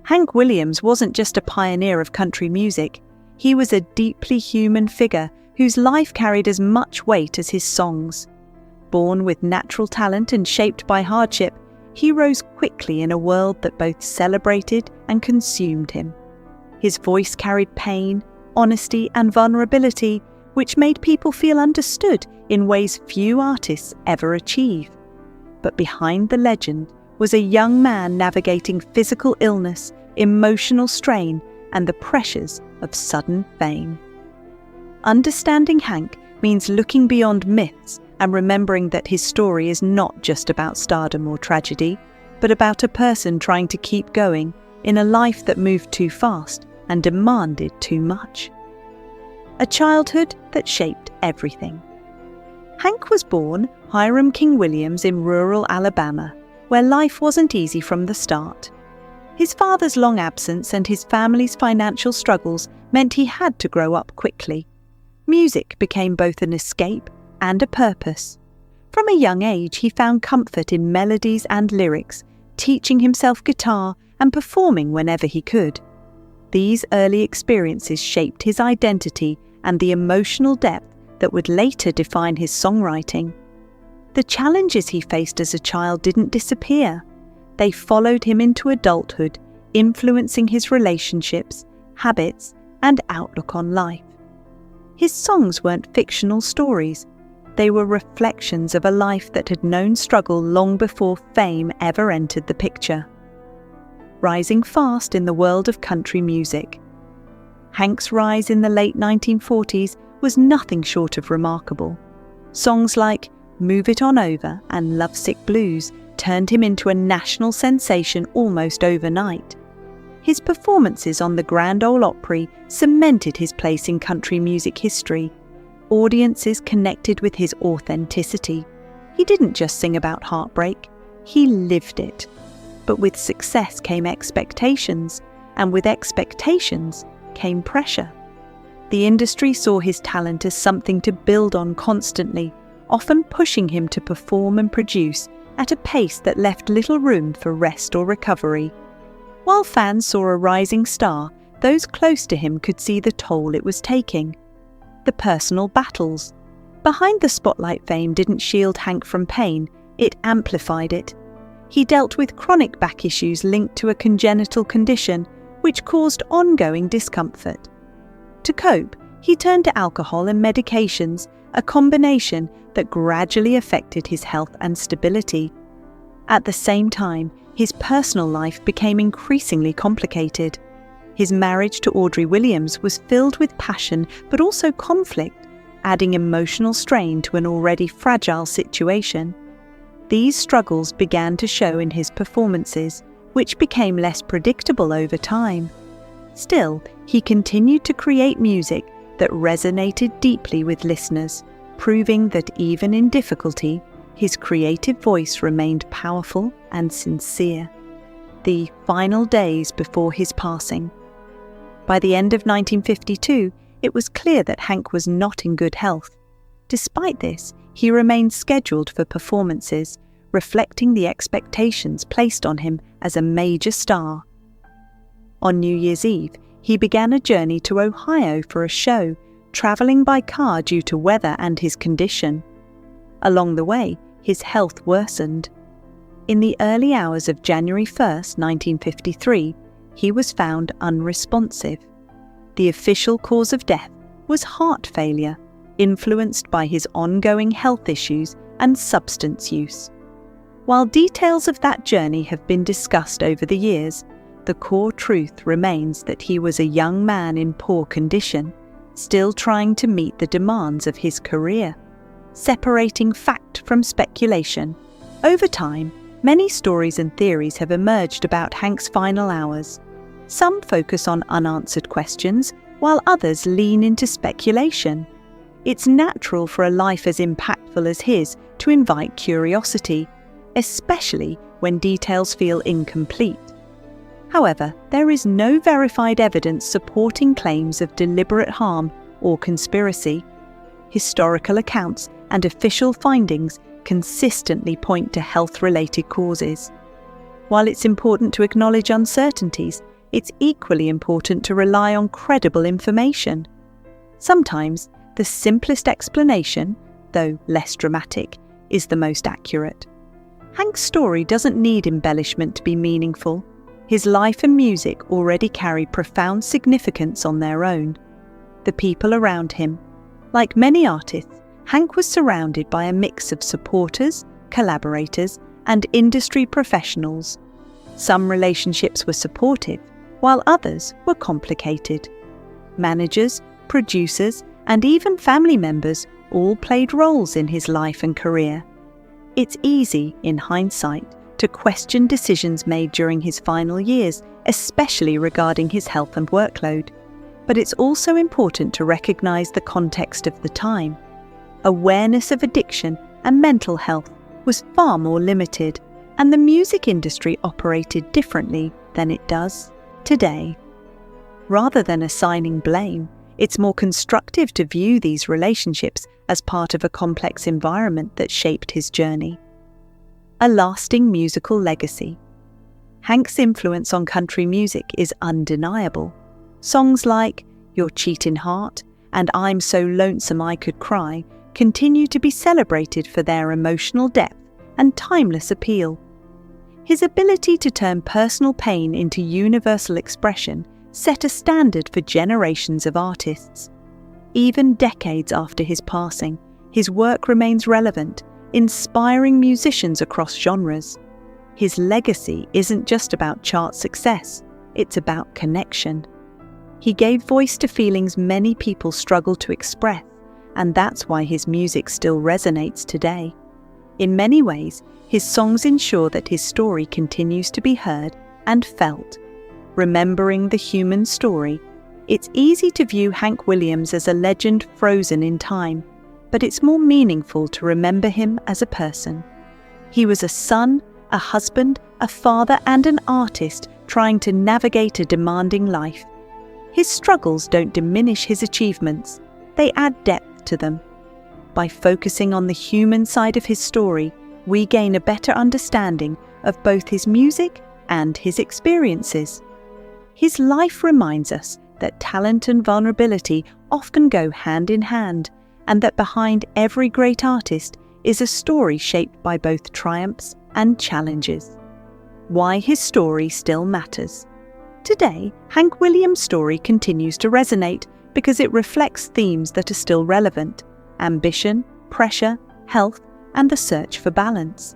Hank Williams wasn't just a pioneer of country music. He was a deeply human figure whose life carried as much weight as his songs. Born with natural talent and shaped by hardship, he rose quickly in a world that both celebrated and consumed him. His voice carried pain, honesty, and vulnerability, which made people feel understood in ways few artists ever achieve. But behind the legend was a young man navigating physical illness, emotional strain, and the pressures of sudden fame. Understanding Hank means looking beyond myths and remembering that his story is not just about stardom or tragedy, but about a person trying to keep going in a life that moved too fast and demanded too much. A childhood that shaped everything. Hank was born Hiram King Williams in rural Alabama, where life wasn't easy from the start. His father's long absence and his family's financial struggles meant he had to grow up quickly. Music became both an escape and a purpose. From a young age, he found comfort in melodies and lyrics, teaching himself guitar and performing whenever he could. These early experiences shaped his identity and the emotional depth that would later define his songwriting. The challenges he faced as a child didn't disappear. They followed him into adulthood, influencing his relationships, habits, and outlook on life. His songs weren't fictional stories. They were reflections of a life that had known struggle long before fame ever entered the picture. Rising fast in the world of country music. Hank's rise in the late 1940s was nothing short of remarkable. Songs like Move It On Over and Lovesick Blues turned him into a national sensation almost overnight. His performances on the Grand Ole Opry cemented his place in country music history. Audiences connected with his authenticity. He didn't just sing about heartbreak, he lived it. But with success came expectations, and with expectations came pressure. The industry saw his talent as something to build on constantly, often pushing him to perform and produce at a pace that left little room for rest or recovery. While fans saw a rising star, those close to him could see the toll it was taking. The personal battles. Behind the spotlight, fame didn't shield Hank from pain, it amplified it. He dealt with chronic back issues linked to a congenital condition, which caused ongoing discomfort. To cope, he turned to alcohol and medications, a combination that gradually affected his health and stability. At the same time, his personal life became increasingly complicated. His marriage to Audrey Williams was filled with passion but also conflict, adding emotional strain to an already fragile situation. These struggles began to show in his performances, which became less predictable over time. Still, he continued to create music that resonated deeply with listeners, proving that even in difficulty, his creative voice remained powerful and sincere. The final days before his passing. By the end of 1952, it was clear that Hank was not in good health. Despite this, he remained scheduled for performances, reflecting the expectations placed on him as a major star. On New Year's Eve, he began a journey to Ohio for a show, traveling by car due to weather and his condition. Along the way, his health worsened. In the early hours of January 1, 1953, he was found unresponsive. The official cause of death was heart failure, influenced by his ongoing health issues and substance use. While details of that journey have been discussed over the years, the core truth remains that he was a young man in poor condition, still trying to meet the demands of his career. Separating fact from speculation. Over time, many stories and theories have emerged about Hank's final hours. Some focus on unanswered questions, while others lean into speculation. It's natural for a life as impactful as his to invite curiosity, especially when details feel incomplete. However, there is no verified evidence supporting claims of deliberate harm or conspiracy. Historical accounts and official findings consistently point to health-related causes. While it's important to acknowledge uncertainties, it's equally important to rely on credible information. Sometimes, the simplest explanation, though less dramatic, is the most accurate. Hank's story doesn't need embellishment to be meaningful. His life and music already carry profound significance on their own. The people around him. Like many artists, Hank was surrounded by a mix of supporters, collaborators, and industry professionals. Some relationships were supportive, while others were complicated. Managers, producers, and even family members all played roles in his life and career. It's easy, in hindsight, to question decisions made during his final years, especially regarding his health and workload. But it's also important to recognize the context of the time. Awareness of addiction and mental health was far more limited, and the music industry operated differently than it does today. Rather than assigning blame, it's more constructive to view these relationships as part of a complex environment that shaped his journey. A lasting musical legacy. Hank's influence on country music is undeniable. Songs like Your Cheatin' Heart and I'm So Lonesome I Could Cry continue to be celebrated for their emotional depth and timeless appeal. His ability to turn personal pain into universal expression set a standard for generations of artists. Even decades after his passing, his work remains relevant, inspiring musicians across genres. His legacy isn't just about chart success, it's about connection. He gave voice to feelings many people struggle to express, and that's why his music still resonates today. In many ways, his songs ensure that his story continues to be heard and felt. Remembering the human story, it's easy to view Hank Williams as a legend frozen in time, but it's more meaningful to remember him as a person. He was a son, a husband, a father, and an artist trying to navigate a demanding life. His struggles don't diminish his achievements, they add depth to them. By focusing on the human side of his story, we gain a better understanding of both his music and his experiences. His life reminds us that talent and vulnerability often go hand in hand, and that behind every great artist is a story shaped by both triumphs and challenges. Why his story still matters. Today, Hank Williams' story continues to resonate because it reflects themes that are still relevant: ambition, pressure, health, and the search for balance.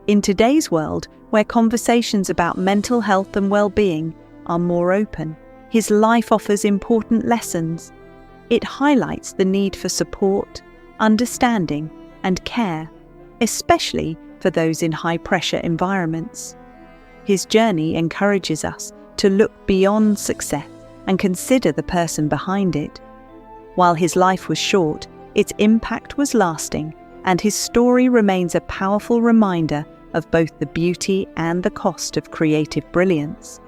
In today's world, where conversations about mental health and well-being are more open, his life offers important lessons. It highlights the need for support, understanding, and care, especially for those in high-pressure environments. His journey encourages us to look beyond success and consider the person behind it. While his life was short, its impact was lasting, and his story remains a powerful reminder of both the beauty and the cost of creative brilliance.